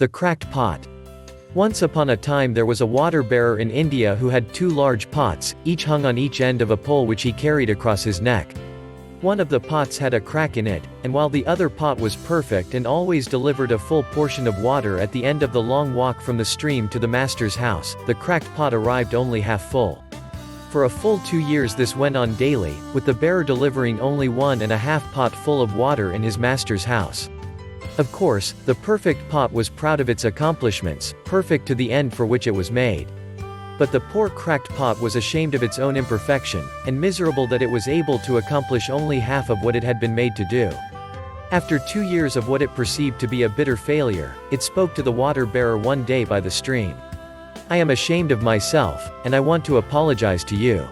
The cracked pot. Once upon a time there was a water bearer in India who had two large pots, each hung on each end of a pole which he carried across his neck. One of the pots had a crack in it, and while the other pot was perfect and always delivered a full portion of water at the end of the long walk from the stream to the master's house, the cracked pot arrived only half full. For a full 2 years this went on daily, with the bearer delivering only 1.5 pot full of water in his master's house. Of course, the perfect pot was proud of its accomplishments, perfect to the end for which it was made. But the poor cracked pot was ashamed of its own imperfection, and miserable that it was able to accomplish only half of what it had been made to do. After 2 years of what it perceived to be a bitter failure, it spoke to the water bearer one day by the stream. "I am ashamed of myself, and I want to apologize to you."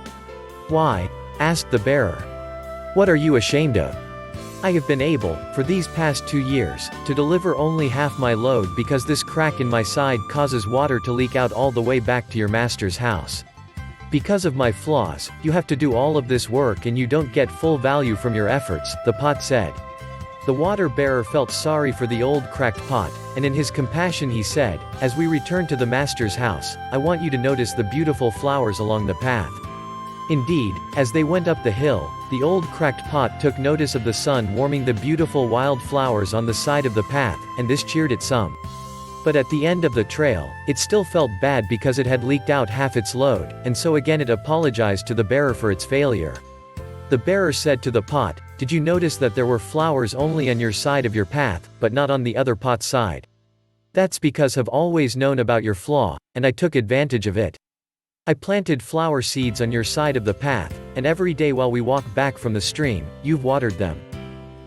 "Why?" asked the bearer. "What are you ashamed of?" "I have been able, for these past 2 years, to deliver only half my load because this crack in my side causes water to leak out all the way back to your master's house. Because of my flaws, you have to do all of this work and you don't get full value from your efforts," the pot said. The water bearer felt sorry for the old cracked pot, and in his compassion he said, "As we return to the master's house, I want you to notice the beautiful flowers along the path." Indeed, as they went up the hill, the old cracked pot took notice of the sun warming the beautiful wild flowers on the side of the path, and this cheered it some. But at the end of the trail, it still felt bad because it had leaked out half its load, and so again it apologized to the bearer for its failure. The bearer said to the pot, "Did you notice that there were flowers only on your side of your path, but not on the other pot's side? That's because I've always known about your flaw, and I took advantage of it. I planted flower seeds on your side of the path, and every day while we walk back from the stream, you've watered them.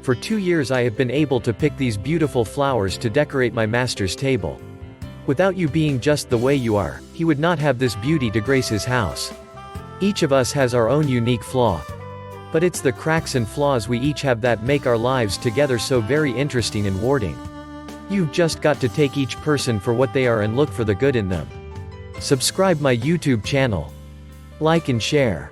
For 2 years I have been able to pick these beautiful flowers to decorate my master's table. Without you being just the way you are, he would not have this beauty to grace his house. Each of us has our own unique flaw. But it's the cracks and flaws we each have that make our lives together so very interesting and rewarding. You've just got to take each person for what they are and look for the good in them." Subscribe my YouTube channel. Like and share.